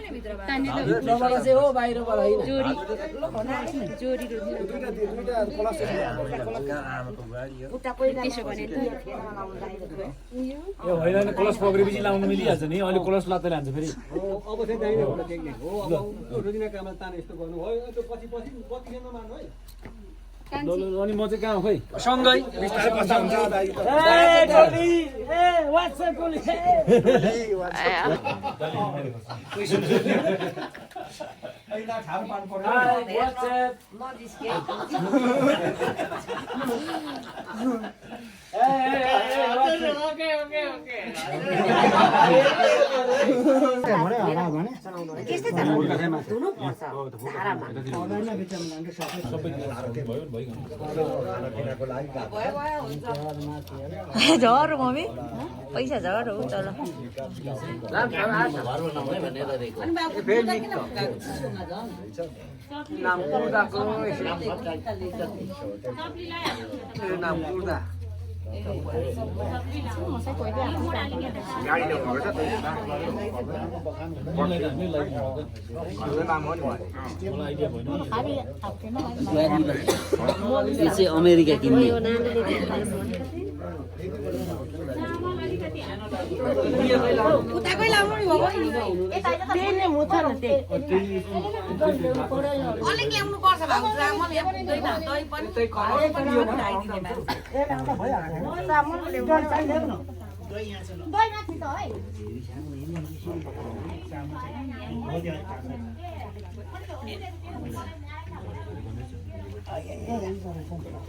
भित्रबाट चाहिँ हो बाहिरबाट होइन यो होइन कलस पक्रेपछि लाउनु मिलिहाल्छ नि अहिले कलस लात्दै लान्छ फेरि अब चाहिँ दाइने होला टेक्निक हो अब रोजिना काममा तान यस्तो गर्नु हो त्यो पछि पछि कतिखेर नमार्नु है अनि म चाहिँ कहाँ खै सँगै बिस्तारै बस्दा हुन्छ झर मम्मी पैसा झर हो चल यो चाहिँ अमेरिका किन्ने अलिक ल्याउनु पर्छ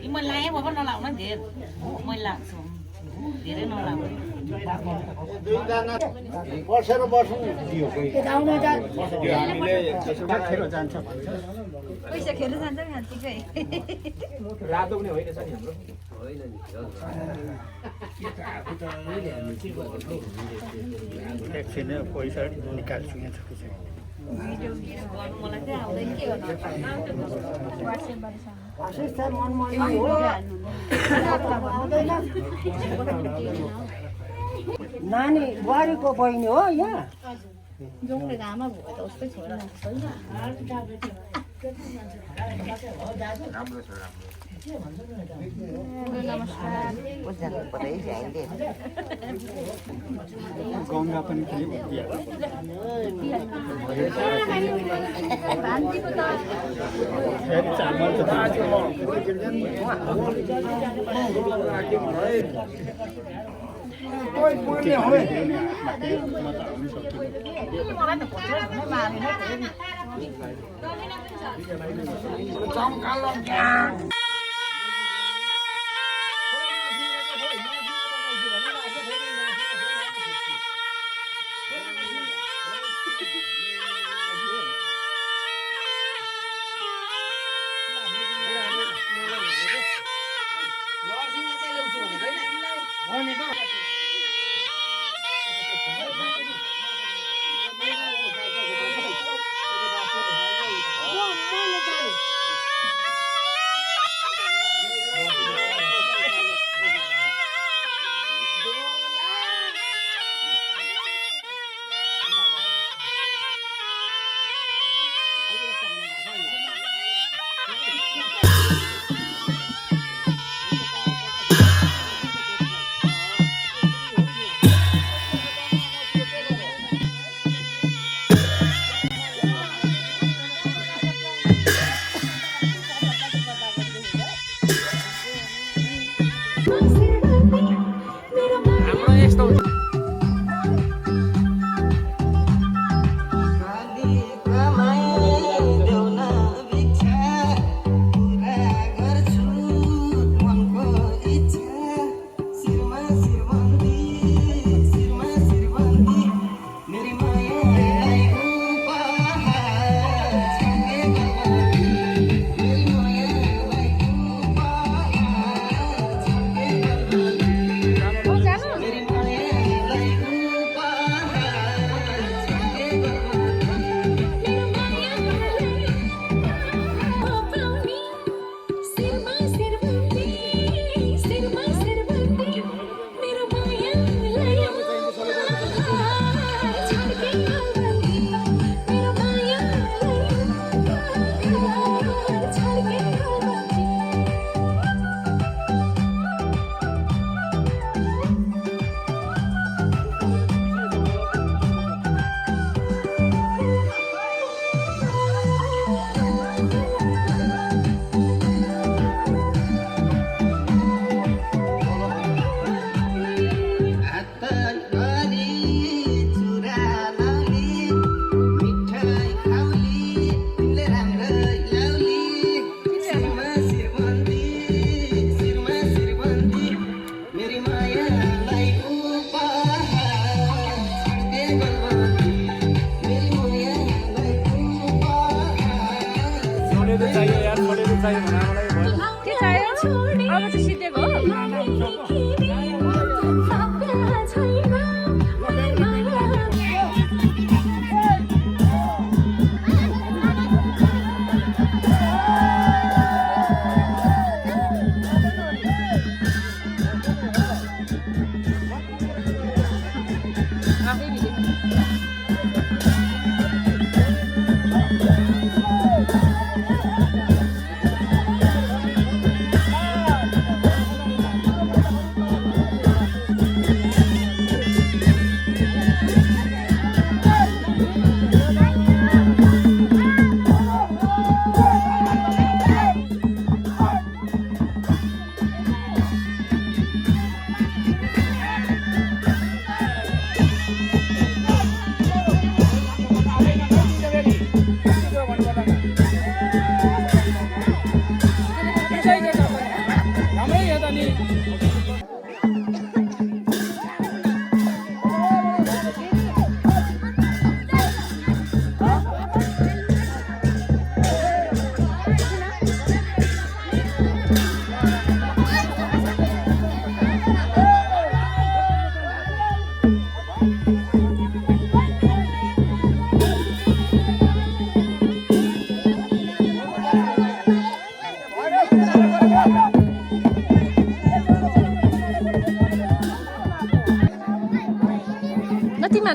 मैले लाएँ बाबा नलाउनु धेरै मैले लाग्छु धेरै नलाउनु वर्षेर बस्नु दियो पैसा खेर जान्छ खान्तिकै रातो पनि होइन छ नि हाम्रो एकछिन पैसा निकाल्छु यहाँ छ भिडियो गर्नु मलाई चाहिँ आउँदैन के नानी बुहारीको बहिनी हो यहाँ जोङले घाममा भयो त उस्तै छोरा गङ्गा पनि चाहियो भने आमालाई भयो के चाहियो अब चाहिँ सिद्धेको हो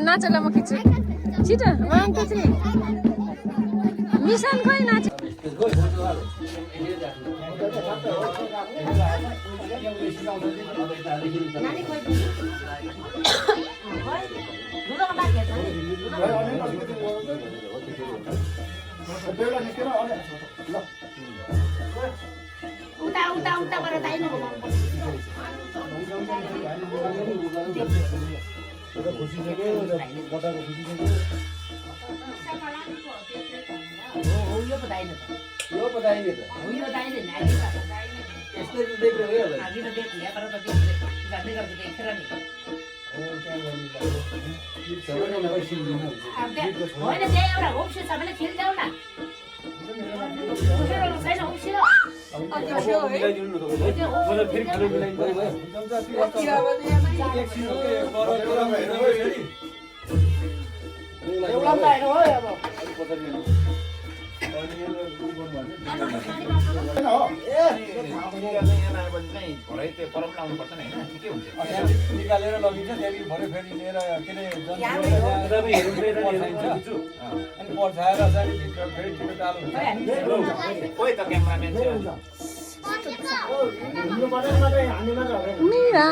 नाचेला म खिच्छु छिटो 1 2 3 मिसन खोइ नाच उता उता उता गरेर दाइनु निकालेर लगिन्छ त्यहाँदेखि भरे फेरि लिएर के अनि पर्छाएर चाहिँ भित्र फेरि ठुलो टालो हुन्छ मिरा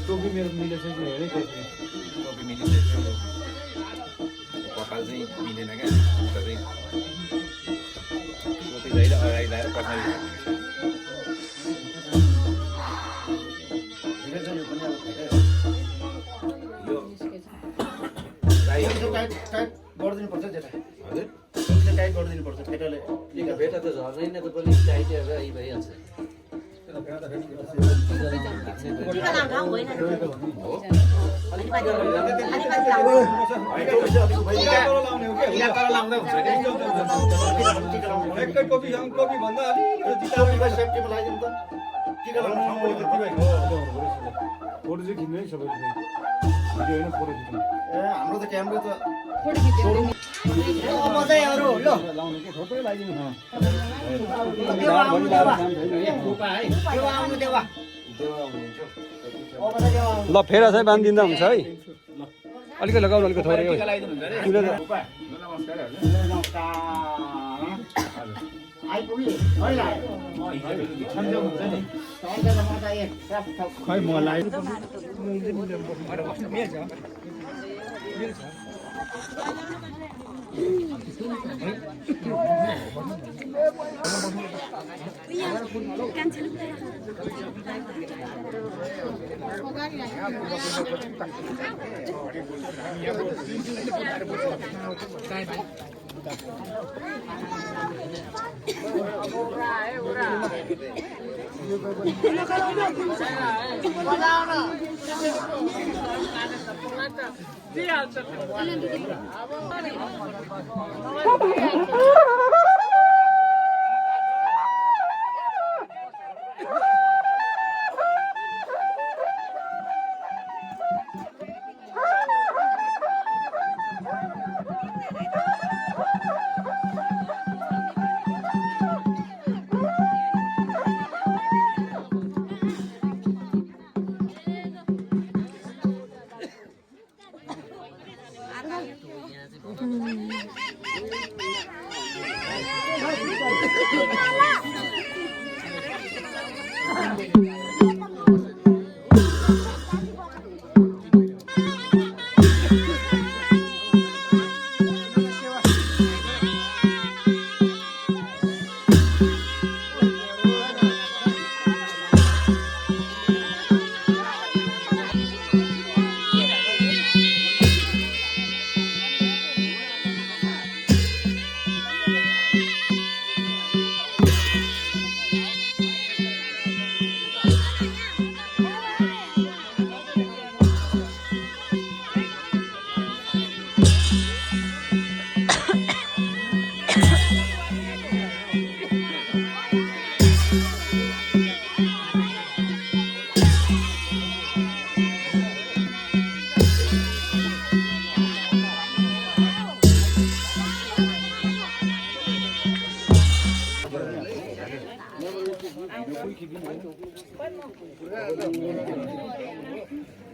टोपी मेरो मिलेछ कि हेरेँ टोपी मिलेछ कपाल चाहिँ मिलेन क्या चाहिँ टोपी चाहिँ अगाडि लगाएर पछाडि गरिदिनुपर्छ जेठा हजुर टाइट गरिदिनुपर्छ केटाले भेटा त झर्दैन त पनि टाइट भइहाल्छ टोपी भन्दा सेफ्टीमा लगाइदिनु त टिका फोटो चाहिँ खिच्नु है सबैले भिडियो होइन फोटो खिच्नु ए हाम्रो त क्यामेरा त मजाहरू ल लाउनु के फोटो लगाइदिनु ल फेरा चाहिँ बाँधिदिँदा हुन्छ है अलिकति लगाउनु अलिकति थोरै खै मलाई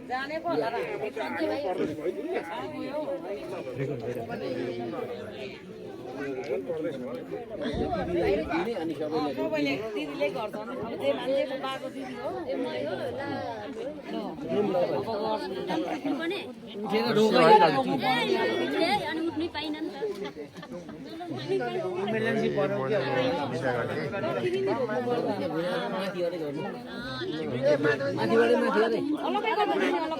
जाने पर्ला र सबैले दिदीले गर्छ अब जे मान्छेको बाको दिदी हो अनि उठ्नै पाइन नि इमर्जेन्सी पर्यो के माथिबाटै माथि अरे अलगै गर्नु अलगै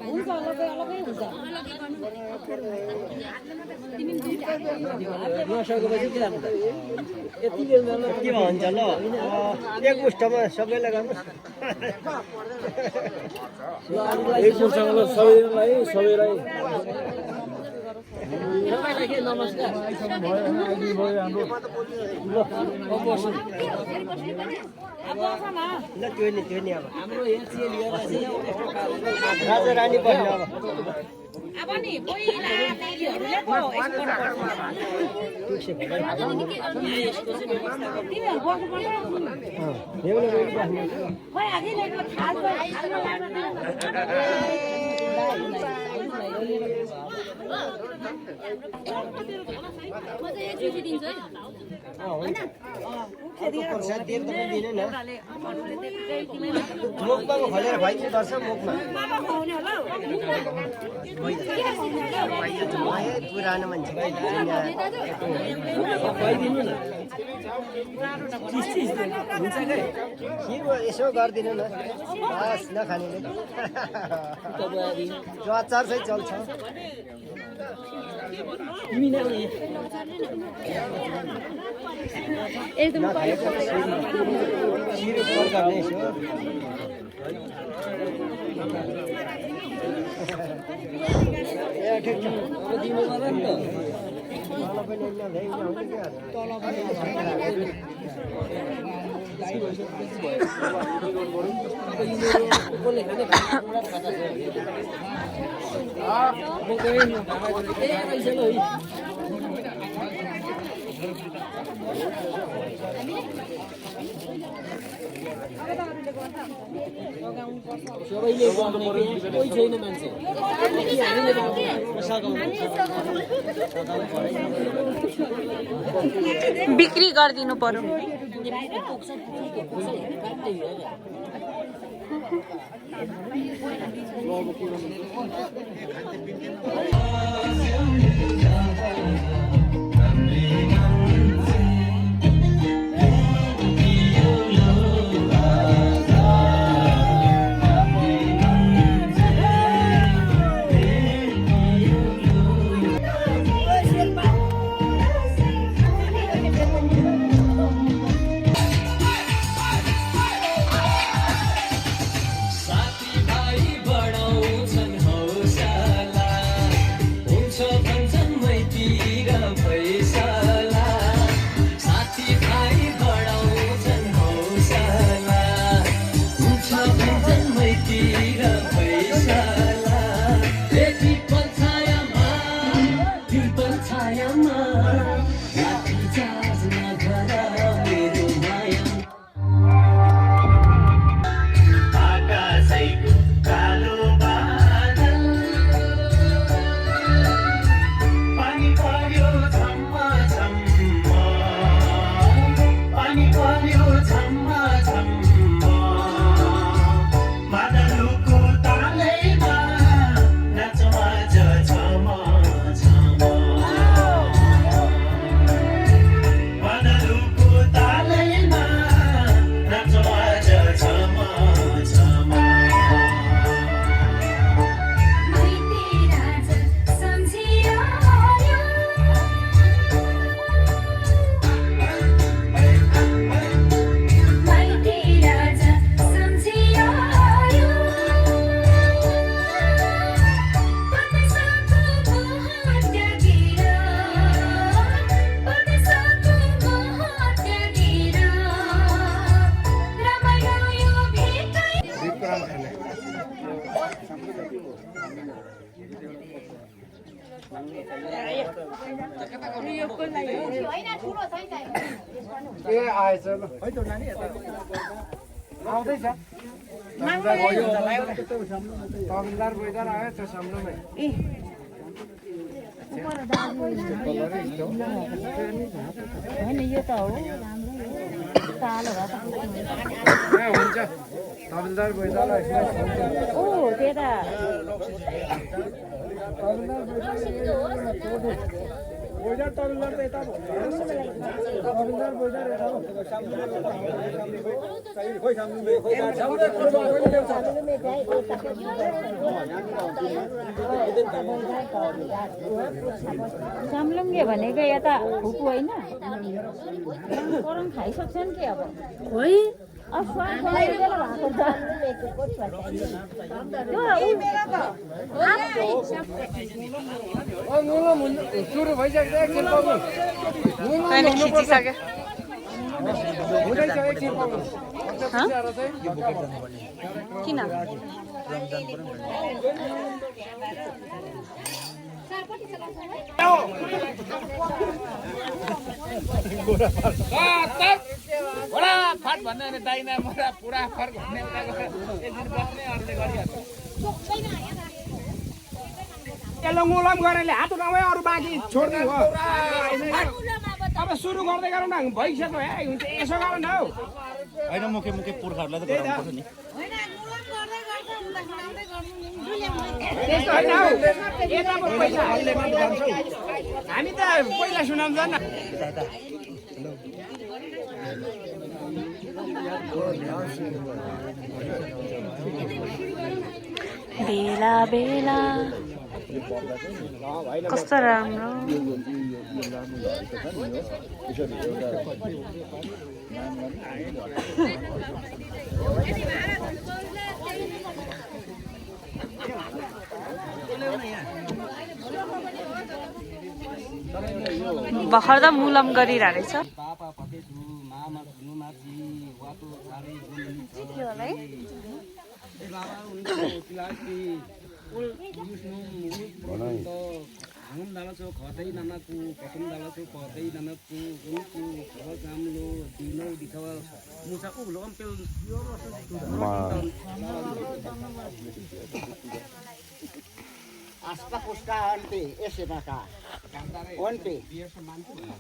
हुन्छ अलगै अलगै हुन्छ नसकेपछि के गर्नु त यति बेला के भन्छ ल एक मुष्टमा सबैलाई गर्नुहोस् एक पुरुषसँग सबैलाई सबैलाई सबैलाई के नमस्कार ल त्यो नि अब हाम्रो एसी लिएर राजा रानी बस्नु अब नि पहिला दिदीहरूले पो एक्सपोर्ट तिमीहरू बस्नुपर्छ खै आधी लेख्नु खाल्छ मुखमा खोलेर भाइले गर्छ मुखमा पुरानो मान्छे खुवाइदिनु न यसो गरिदिनु न बस नखानेले जो अचार चाहिँ चल्छ एकदम सबैले कोही छैन मान्छे बिक्री गरिदिनु पर्यो ए आएछ ल है त नानी आउँदैछ तमिलदार बोइदार आयो त्यो साम्लोमै होइन यो त हो कालो हुन्छ तमिलदार बोइदार ओ त्यता बोइदार तमिलदार त यता तमिलदार बोइदार साम्लुङ्गे भनेको यता फुपू होइन करम खाइसक्छन् कि अब है सुरु भइसक्यो एकछिन पाउनु हुँदैछ एकछिन पाउनु किन फाट भन्ने अनि दाइना मोरा पुरा फर्क भन्ने उता गएर एकदिन बस्ने अर्ले गरिहाल्छ यसलाई मुलम गरेर हात उठाउँ अरू बाँकी छोड्ने हो अब सुरु गर्दै गरौँ न भइसक्यो है हुन्छ यसो गरौँ न हौ होइन मुखे मुखे पुर्खाहरूलाई त गराउनुपर्छ नि त्यस्तो होइन हौ यताको पैसा हामी त पहिला सुनाउँछ न बेला बेला कस्तो राम्रो भर्खर त मुलम गरिरहेछ घुम दालचो खदै नमाकु कसम दालचो खदै नमाकु उनको खबर कामलो दिनो दिखाव मुसा उलो अम्पेल Aspa pusta onti, ese maka. Onti.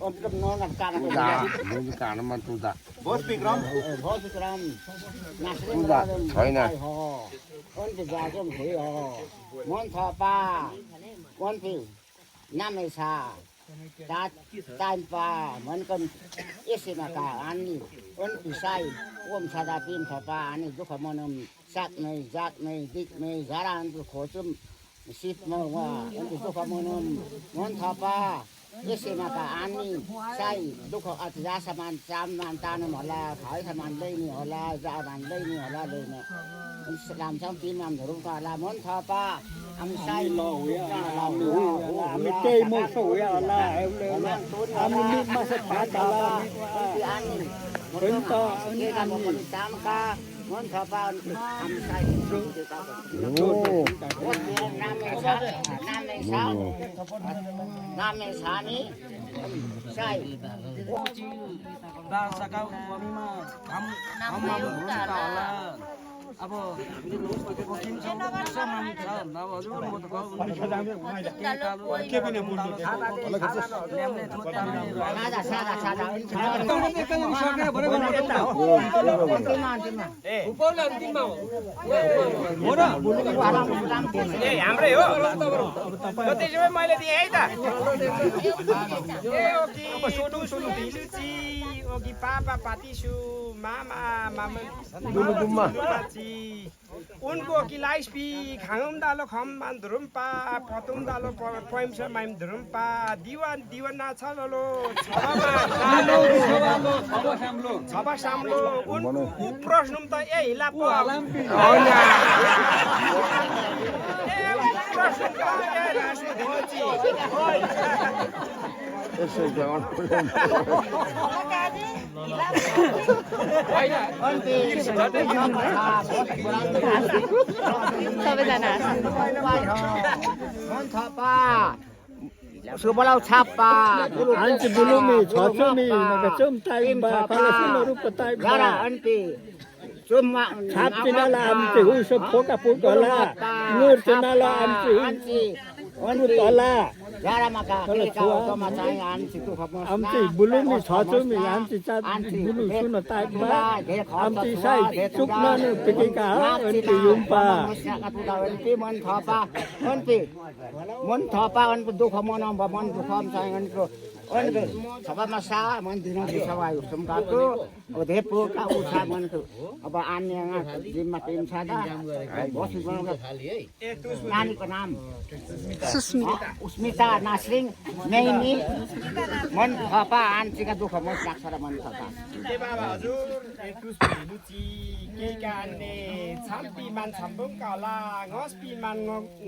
Untuk nongan kanan. मुनि कानमा तुदा Bos Bikram. Nasri तुदा छैन Onti jajum thi ho. Mon thapa. Onti. Namesa. Tan pa. Mon kan ese maka ani. Onti sai. Om sada pin thapa ani dukha monam sak nei jak nei dik nei zaran tu khosum. Sip mau wah, untuk duka monum, mon thapa, isi maka ani, sai duka atja saman tanam hola, khai saman leini hola, zaman leini hola leini. Lam sam pinam dhurum hola, mon thapa, am sai lo ya, am tei mo so ya hola, am ni masa pata hola, ani, bento ani ani tamka. Mon thapa am sai namesa ni sai दा सकाउ मम्मीमा हम अब coaching चाहिँ सामान छ अब हजुर म त के पनि बोल्नु ल्याउने सादा सादा उपौला अन्तिममा हो र ए हाम्रै हो त्यसैले मैले दिएँ है त ए ओके सोनु सोनु भिलुची ओके पापा पातिसु मामा मामा दुलुदुम्मा उनको किलाइस्पी खाङम दालो खम मान धुरुम्पा पतुम दालो पयम छ माइम धुरुम्पा दिवान दिवाना छ ललो छबा सामलो उनको प्रश्नम त ए हिला प प्रश्न त ए रासु दिवची यसो जवान सबैजना मन थपा सुबलाउ छापा Anti bulumi, chotsumi, nagachum taim ba, palasino rupa taim gara ba. anti cuma Chap tinala amti huso poka pukala, ngur tinala amti anti huso tala. gara maka kita utama saya anti tu khapos Amti bulumi, chotsumi, anti chat bulu suno taim ba. Amti sai chukna nu pikika, anti yumpa. anti मन थपा मन थपा अनको दुःख मनाउँ मन दुःख चाहिँ अनको अनको सभामा सा मन दिन दिसवा युसम काको धेपो का उठा मनको अब अन्य जिम्मा टिम छ दा बसु बनाउन नानीको नाम उस्मिता नासरिङ नैनी मन थपा आन्टीका दुःख मन लाग्छ र मन थपा ए बाबा हजुर एतुस लुची के काने छाम्पी मान छम्बुङ काला ngospi man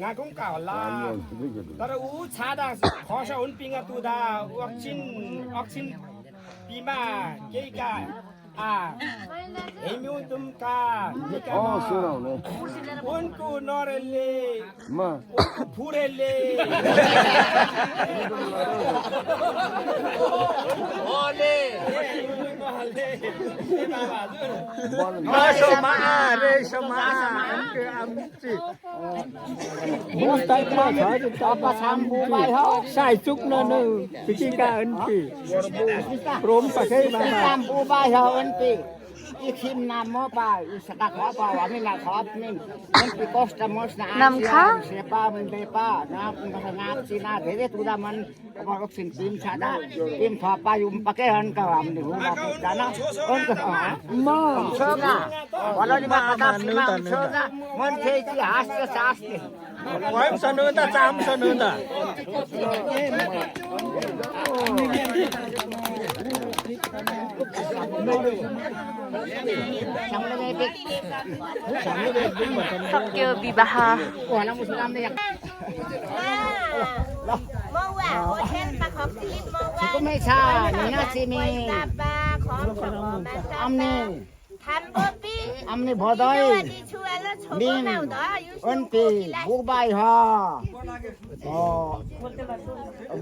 ngakung काला तर उ छाडा खस हुन पिङा तुदा अक्सिन पिमा केका आ हेम्यु तुमका सुनाउने उनको नरेले म फुरेले ओले Masoma, resoma, anti amti. Mustai ma chaju apa sambu bai ho sai chukna nu pikika anti. Prom pakai ba. sambu bai ho anti ikhim nam mo pa isaka kho pa wani na khop nin anti costa mos na Nam kha? sepa men bepa na ngap sina dhere tuda man apa oksin tim chada tim thapa yum pakai han ka am ni huma dana on ka Ma, soga wala ni ma ka soga mon thei chi hasya saste waim sanu ta cham sanu ta. सक्यो विवाह wala mo silam na yak ko me cha ni na si mi amne bhodai nin onti bubai ha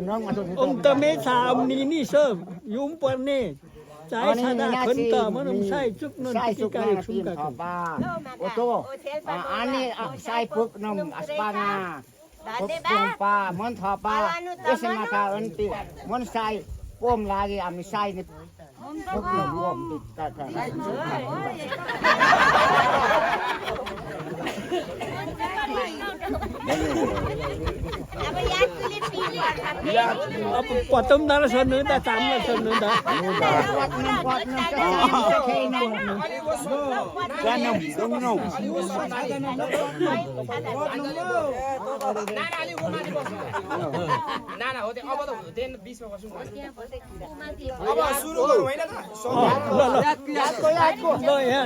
nang ma Ta me sa ni ni sem, yum par ne. Chai sada khunta manum sai chukna sai pikika sukna yum ka. ba oto ani sai puk nom aspanga pa mon thapa esma ka onti mon sai pom lagi ami sai ni puk nom pom ta ta Apa patum dala sanu ta cham la sanu ta. pot nom ka kai nom ganam nom नाना हो अब त हुँदैन 20 मा बसौँ अब सुरु गरौँ हैन त Lo lo. Lo ya.